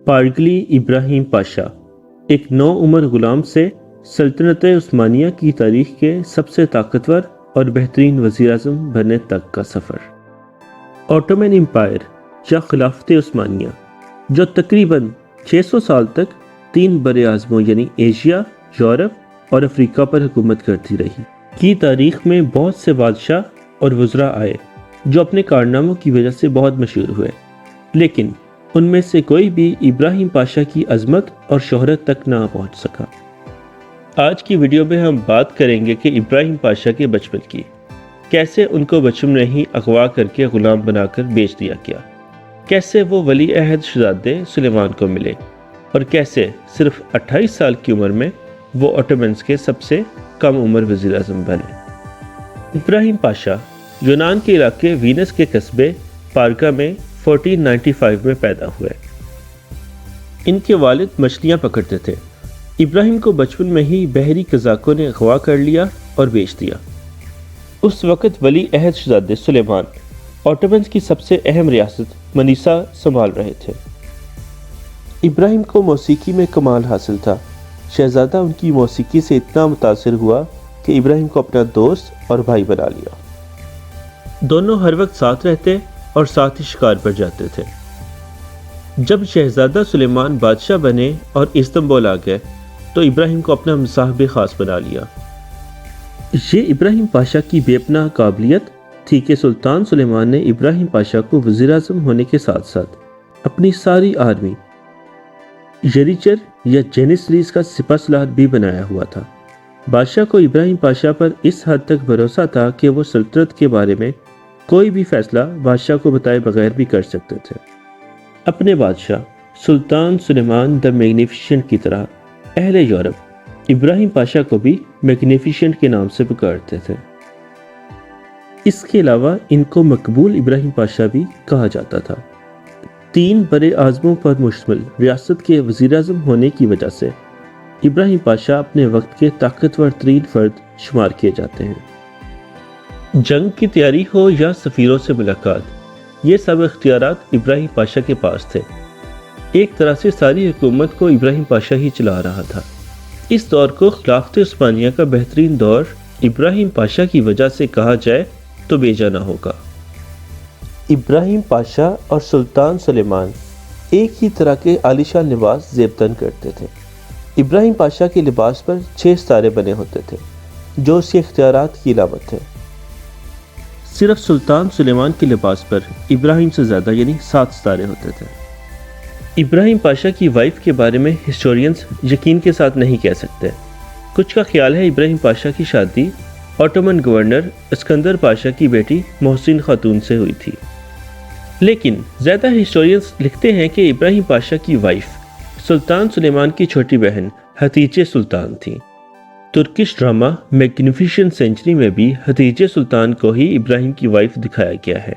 پارگلی ابراہیم پاشا ایک نو عمر غلام سے سلطنت عثمانیہ کی تاریخ کے سب سے طاقتور اور بہترین وزیر اعظم بننے تک کا سفر۔ آٹومن امپائر یا خلافت عثمانیہ جو تقریباً 600 سال تک 3 بر اعظموں یعنی ایشیا، یورپ اور افریقہ پر حکومت کرتی رہی، کی تاریخ میں بہت سے بادشاہ اور وزراء آئے جو اپنے کارناموں کی وجہ سے بہت مشہور ہوئے، لیکن ان میں سے کوئی بھی ابراہیم پاشا کی عظمت اور شہرت تک نہ پہنچ سکا۔ آج کی ویڈیو میں ہم بات کریں گے کہ ابراہیم پاشا کے بچپن کی، کیسے ان کو بچپن میں ہی اغوا کر کے غلام بنا کر بیچ دیا گیا، کیسے وہ ولی عہد شہزادے سلیمان کو ملے، اور کیسے صرف 28 سال کی عمر میں وہ آٹومنز کے سب سے کم عمر وزیر اعظم بنے۔ ابراہیم پاشا یونان کے علاقے وینس کے قصبے پارگا میں 1495 میں پیدا ہوئے۔ ان کے والد مچھلیاں پکڑتے تھے۔ ابراہیم کو بچپن میں ہی بحری قزاقوں نے اغوا کر لیا اور بیچ دیا۔ اس وقت ولی عہد شہزادے سلیمان آٹومنز کی سب سے اہم ریاست منیسا سنبھال رہے تھے۔ ابراہیم کو موسیقی میں کمال حاصل تھا۔ شہزادہ ان کی موسیقی سے اتنا متاثر ہوا کہ ابراہیم کو اپنا دوست اور بھائی بنا لیا۔ دونوں ہر وقت ساتھ رہتے اور ساتھ ہی شکار پر جاتے تھے۔ جب شہزادہ سلیمان بادشاہ بنے اور استنبول آ گئے تو ابراہیم کو اپنا مصاحب خاص بنا لیا۔ یہ ابراہیم پاشا کی بے پناہ قابلیت تھی کہ سلطان سلیمان نے ابراہیم پاشا کو وزیر اعظم ہونے کے ساتھ ساتھ اپنی ساری آرمی یریچر یا جینیسریس کا سپہ سالار بھی بنایا ہوا تھا۔ بادشاہ کو ابراہیم پاشا پر اس حد تک بھروسہ تھا کہ وہ سلطنت کے بارے میں کوئی بھی فیصلہ بادشاہ کو بتائے بغیر بھی کر سکتے تھے۔ اپنے بادشاہ سلطان سلیمان دی میگنیفیشنٹ کی طرح اہل یورپ ابراہیم پاشا کو بھی میگنیفیشنٹ کے نام سے پکارتے تھے۔ اس کے علاوہ ان کو مقبول ابراہیم پاشا بھی کہا جاتا تھا۔ 3 بر اعظموں پر مشتمل ریاست کے وزیر اعظم ہونے کی وجہ سے ابراہیم پاشا اپنے وقت کے طاقتور ترین فرد شمار کیے جاتے ہیں۔ جنگ کی تیاری ہو یا سفیروں سے ملاقات، یہ سب اختیارات ابراہیم پاشا کے پاس تھے۔ ایک طرح سے ساری حکومت کو ابراہیم پاشا ہی چلا رہا تھا۔ اس دور کو خلافت عثمانیہ کا بہترین دور ابراہیم پاشا کی وجہ سے کہا جائے تو بیجا نہ ہوگا۔ ابراہیم پاشا اور سلطان سلیمان ایک ہی طرح کے عالیشان لباس زیب تن کرتے تھے۔ ابراہیم پاشا کے لباس پر 6 ستارے بنے ہوتے تھے جو اس کے اختیارات کی علامت تھے۔ صرف سلطان سلیمان کے لباس پر ابراہیم سے زیادہ یعنی 7 ستارے ہوتے تھے۔ ابراہیم پاشا کی وائف کے بارے میں ہسٹورینز یقین کے ساتھ نہیں کہہ سکتے۔ کچھ کا خیال ہے ابراہیم پاشا کی شادی آٹومن گورنر اسکندر پاشا کی بیٹی محسن خاتون سے ہوئی تھی، لیکن زیادہ ہسٹورینز لکھتے ہیں کہ ابراہیم پاشا کی وائف سلطان سلیمان کی چھوٹی بہن ہتیجے سلطان تھیں۔ ترکش ڈرامہ میگنیفیشنٹ سینچری میں بھی ہتیجے سلطان کو ہی ابراہیم کی وائف دکھایا گیا ہے۔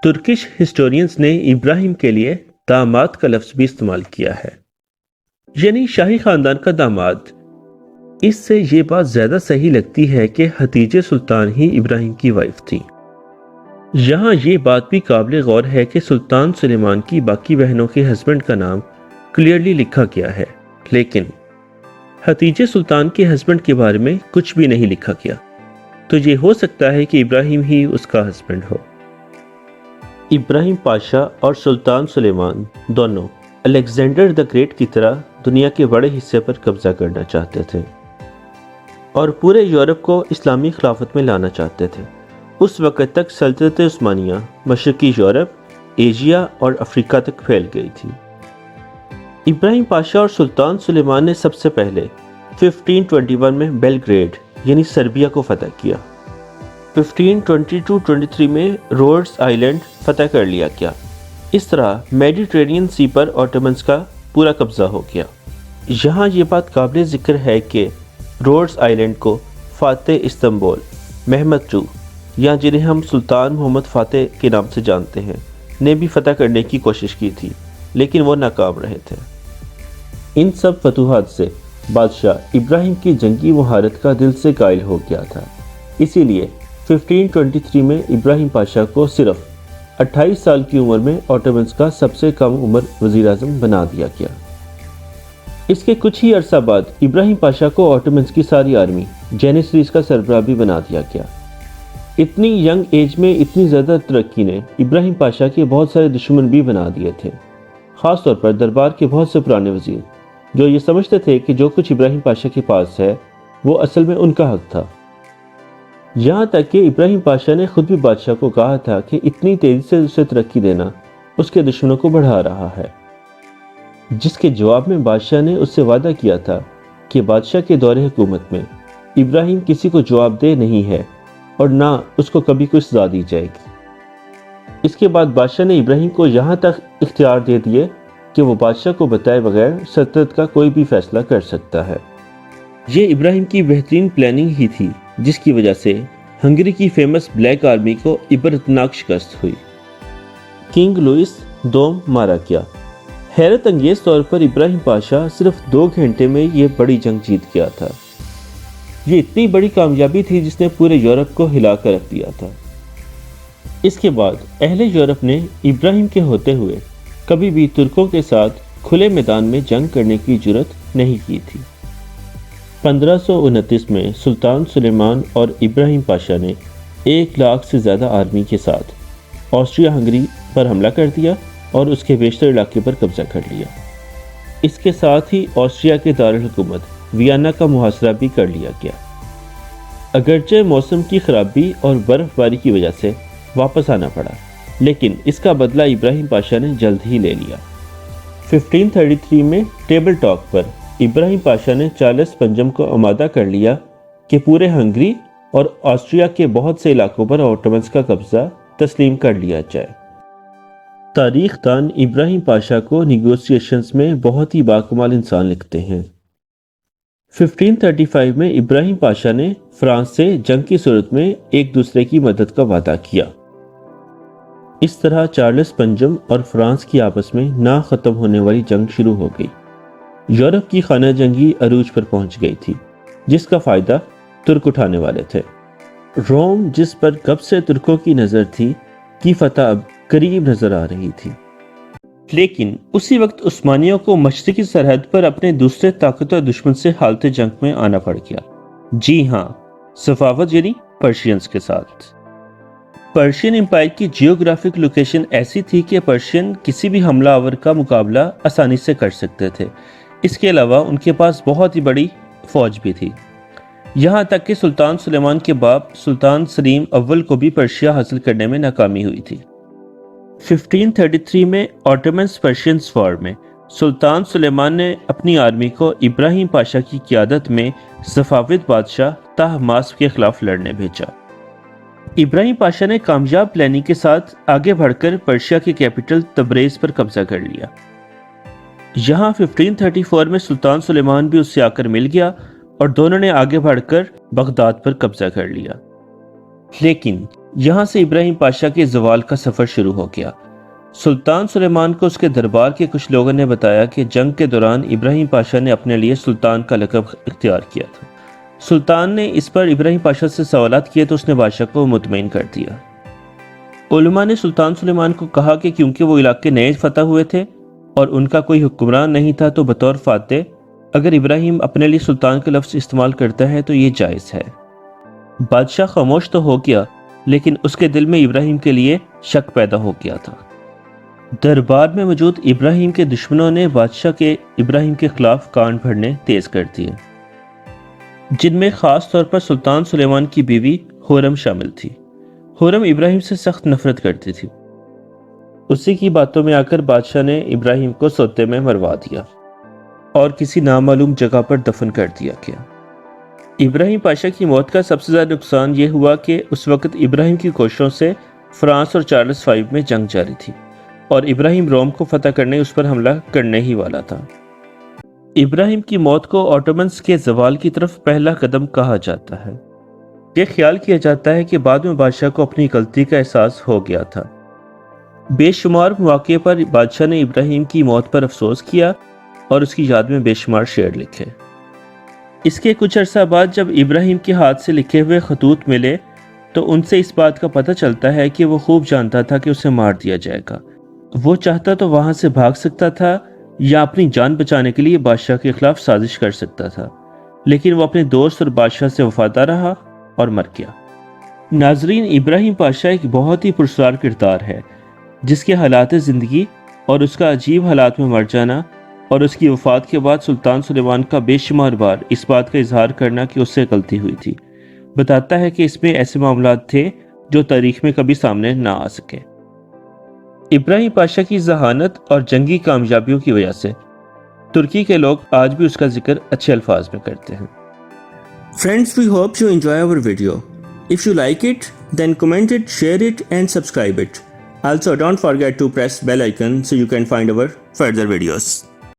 ترکش ہسٹورینز نے ابراہیم کے لیے داماد کا لفظ بھی استعمال کیا ہے، یعنی شاہی خاندان کا داماد۔ اس سے یہ بات زیادہ صحیح لگتی ہے کہ ہتیجے سلطان ہی ابراہیم کی وائف تھی۔ یہاں یہ بات بھی قابل غور ہے کہ سلطان سلیمان کی باقی بہنوں کے ہسبینڈ کا نام کلیئرلی لکھا گیا ہے، لیکن ہتیجے سلطان کے ہسبینڈ کے بارے میں کچھ بھی نہیں لکھا گیا، تو یہ ہو سکتا ہے کہ ابراہیم ہی اس کا ہسبینڈ ہو۔ ابراہیم پاشا اور سلطان سلیمان دونوں الیگزینڈر دی گریٹ کی طرح دنیا کے بڑے حصے پر قبضہ کرنا چاہتے تھے اور پورے یورپ کو اسلامی خلافت میں لانا چاہتے تھے۔ اس وقت تک سلطنت عثمانیہ مشرقی یورپ، ایشیا اور افریقہ تک پھیل گئی تھی۔ ابراہیم پاشا اور سلطان سلیمان نے سب سے پہلے 1521 میں بیلگریڈ یعنی سربیا کو فتح کیا۔ 1522-23 میں روڈز آئیلینڈ فتح کر لیا گیا۔ اس طرح میڈیٹرینین سی پر آٹومنز کا پورا قبضہ ہو گیا۔ یہاں یہ بات قابل ذکر ہے کہ روڈز آئیلینڈ کو فاتح استنبول محمد II، یا جنہیں ہم سلطان محمد فاتح کے نام سے جانتے ہیں، نے بھی فتح کرنے کی کوشش کی تھی، لیکن وہ ناکام رہے تھے۔ ان سب فتوحات سے بادشاہ ابراہیم کی جنگی مہارت کا دل سے قائل ہو گیا تھا، اسی لیے 1523 میں ابراہیم پاشا کو صرف 28 سال کی عمر میں آٹومنز کا سب سے کم عمر وزیر اعظم بنا دیا گیا۔ اس کے کچھ ہی عرصہ بعد ابراہیم پاشا کو آٹومنز کی ساری آرمی جینیسریز کا سربراہ بھی بنا دیا گیا۔ اتنی ینگ ایج میں اتنی زیادہ ترقی نے ابراہیم پاشا کے بہت سارے دشمن بھی بنا دیے تھے، خاص طور پر دربار کے بہت سے پرانے وزیر جو یہ سمجھتے تھے کہ جو کچھ ابراہیم پاشا کے پاس ہے وہ اصل میں ان کا حق تھا۔ یہاں تک کہ ابراہیم پاشا نے خود بھی بادشاہ کو کہا تھا کہ اتنی تیزی سے اسے ترقی دینا اس کے دشمنوں کو بڑھا رہا ہے، جس کے جواب میں بادشاہ نے اس سے وعدہ کیا تھا کہ بادشاہ کے دور حکومت میں ابراہیم کسی کو جواب دہ نہیں ہے اور نہ اس کو کبھی کوئی سزا دی جائے گی۔ اس کے بعد بادشاہ نے ابراہیم کو یہاں تک اختیار دے دیے کہ وہ بادشاہ کو بتائے بغیر سلطنت کا کوئی بھی فیصلہ کر سکتا ہے۔ یہ ابراہیم کی بہترین پلاننگ ہی تھی جس کی وجہ سے ہنگری کی فیمس بلیک آرمی کو عبرتناک شکست ہوئی۔ کنگ لوئس دوم مارا گیا۔ حیرت انگیز طور پر ابراہیم پاشا صرف 2 گھنٹے میں یہ بڑی جنگ جیت گیا تھا۔ یہ اتنی بڑی کامیابی تھی جس نے پورے یورپ کو ہلا کر رکھ دیا تھا۔ اس کے بعد اہل یورپ نے ابراہیم کے ہوتے ہوئے کبھی بھی ترکوں کے ساتھ کھلے میدان میں جنگ کرنے کی جرأت نہیں کی تھی۔ 1529 میں سلطان سلیمان اور ابراہیم پاشا نے 1 لاکھ سے زیادہ آرمی کے ساتھ آسٹریا ہنگری پر حملہ کر دیا اور اس کے بیشتر علاقے پر قبضہ کر لیا۔ اس کے ساتھ ہی آسٹریا کے دارالحکومت ویانا کا محاصرہ بھی کر لیا گیا۔ اگرچہ موسم کی خرابی اور برف باری کی وجہ سے واپس آنا پڑا، لیکن اس کا بدلہ ابراہیم پاشا نے جلد ہی لے لیا۔ 1533 میں ٹیبل ٹاک پر ابراہیم پاشا نے چارلس پنجم کو آمادہ کر لیا کہ پورے ہنگری اور آسٹریا کے بہت سے علاقوں پر آٹومنز کا قبضہ تسلیم کر لیا جائے۔ تاریخ دان ابراہیم پاشا کو نیگوسیشنز میں بہت ہی باکمال انسان لکھتے ہیں۔ 1535 میں ابراہیم پاشا نے فرانس سے جنگ کی صورت میں ایک دوسرے کی مدد کا وعدہ کیا۔ اس طرح چارلس پنجم اور فرانس کی آپس میں نہ ختم ہونے والی جنگ شروع ہو گئی۔ یورپ کی خانہ جنگی عروج پر پہنچ گئی تھی، جس کا فائدہ ترک اٹھانے والے تھے۔ روم، جس پر کب سے ترکوں کی نظر تھی، کی فتح اب قریب نظر آ رہی تھی۔ لیکن اسی وقت عثمانیوں کو مشرقی سرحد پر اپنے دوسرے طاقتور دشمن سے حالت جنگ میں آنا پڑ گیا۔ جی ہاں، صفاوت یعنی پرشینز کے ساتھ۔ پرشین امپائر کی جیوگرافک لوکیشن ایسی تھی کہ پرشین کسی بھی حملہ آور کا مقابلہ آسانی سے کر سکتے تھے۔ اس کے علاوہ ان کے پاس بہت ہی بڑی فوج بھی تھی، یہاں تک کہ سلطان سلیمان کے باپ سلطان سلیم اول کو بھی پرشیا حاصل کرنے میں ناکامی ہوئی تھی۔ 1533 میں آٹومنز پرشینز وار میں سلطان سلیمان نے اپنی آرمی کو ابراہیم پاشا کی قیادت میں صفاوت بادشاہ طہماسپ کے خلاف لڑنے بھیجا۔ ابراہیم پاشا نے کامیاب پلاننگ کے ساتھ آگے بڑھ کر پرشیا کی کیپٹل تبریز پر قبضہ کر لیا۔ یہاں 1534 میں سلطان سلیمان بھی اس سے آ کر مل گیا اور دونوں نے آگے بڑھ کر بغداد پر قبضہ کر لیا۔ لیکن یہاں سے ابراہیم پاشا کے زوال کا سفر شروع ہو گیا۔ سلطان سلیمان کو اس کے دربار کے کچھ لوگوں نے بتایا کہ جنگ کے دوران ابراہیم پاشا نے اپنے لیے سلطان کا لقب اختیار کیا تھا۔ سلطان نے اس پر ابراہیم پاشا سے سوالات کیے تو اس نے بادشاہ کو مطمئن کر دیا۔ علماء نے سلطان سلیمان کو کہا کہ کیونکہ وہ علاقے نئے فتح ہوئے تھے اور ان کا کوئی حکمران نہیں تھا، تو بطور فاتح اگر ابراہیم اپنے لیے سلطان کا لفظ استعمال کرتا ہے تو یہ جائز ہے۔ بادشاہ خاموش تو ہو گیا، لیکن اس کے دل میں ابراہیم کے لیے شک پیدا ہو گیا تھا۔ دربار میں موجود ابراہیم کے دشمنوں نے بادشاہ کے ابراہیم کے خلاف کان بھرنے تیز کر دیے، جن میں خاص طور پر سلطان سلیمان کی بیوی خرم شامل تھی۔ خرم ابراہیم سے سخت نفرت کرتی تھی۔ اسی کی باتوں میں آ کر بادشاہ نے ابراہیم کو سوتے میں مروا دیا اور کسی نامعلوم جگہ پر دفن کر دیا گیا۔ ابراہیم پاشا کی موت کا سب سے زیادہ نقصان یہ ہوا کہ اس وقت ابراہیم کی کوششوں سے فرانس اور چارلس V میں جنگ جاری تھی اور ابراہیم روم کو فتح کرنے اس پر حملہ کرنے ہی والا تھا۔ ابراہیم کی موت کو آٹومنز کے زوال کی طرف پہلا قدم کہا جاتا ہے۔ یہ خیال کیا جاتا ہے کہ بعد میں بادشاہ کو اپنی غلطی کا احساس ہو گیا تھا۔ بے شمار مواقع پر بادشاہ نے ابراہیم کی موت پر افسوس کیا اور اس کی یاد میں بے شمار شعر لکھے۔ اس کے کچھ عرصہ بعد جب ابراہیم کے ہاتھ سے لکھے ہوئے خطوط ملے تو ان سے اس بات کا پتہ چلتا ہے کہ وہ خوب جانتا تھا کہ اسے مار دیا جائے گا۔ وہ چاہتا تو وہاں سے بھاگ سکتا تھا یا اپنی جان بچانے کے لیے بادشاہ کے خلاف سازش کر سکتا تھا، لیکن وہ اپنے دوست اور بادشاہ سے وفادار رہا اور مر گیا۔ ناظرین، ابراہیم پاشا ایک بہت ہی پراسرار کردار ہے جس کے حالات زندگی اور اس کا عجیب حالات میں مر جانا اور اس کی وفات کے بعد سلطان سلیمان کا بے شمار بار اس بات کا اظہار کرنا کہ اس سے غلطی ہوئی تھی، بتاتا ہے کہ اس میں ایسے معاملات تھے جو تاریخ میں کبھی سامنے نہ آ سکے۔ ابراہیم پاشا کی ذہانت اور جنگی کامیابیوں کی وجہ سے ترکی کے لوگ آج بھی اس کا ذکر اچھے الفاظ میں کرتے ہیں۔ Friends, we hope you enjoy our video. If you like it, then comment it, share it and subscribe it. Also, don't forget to press bell icon so you can find our further videos.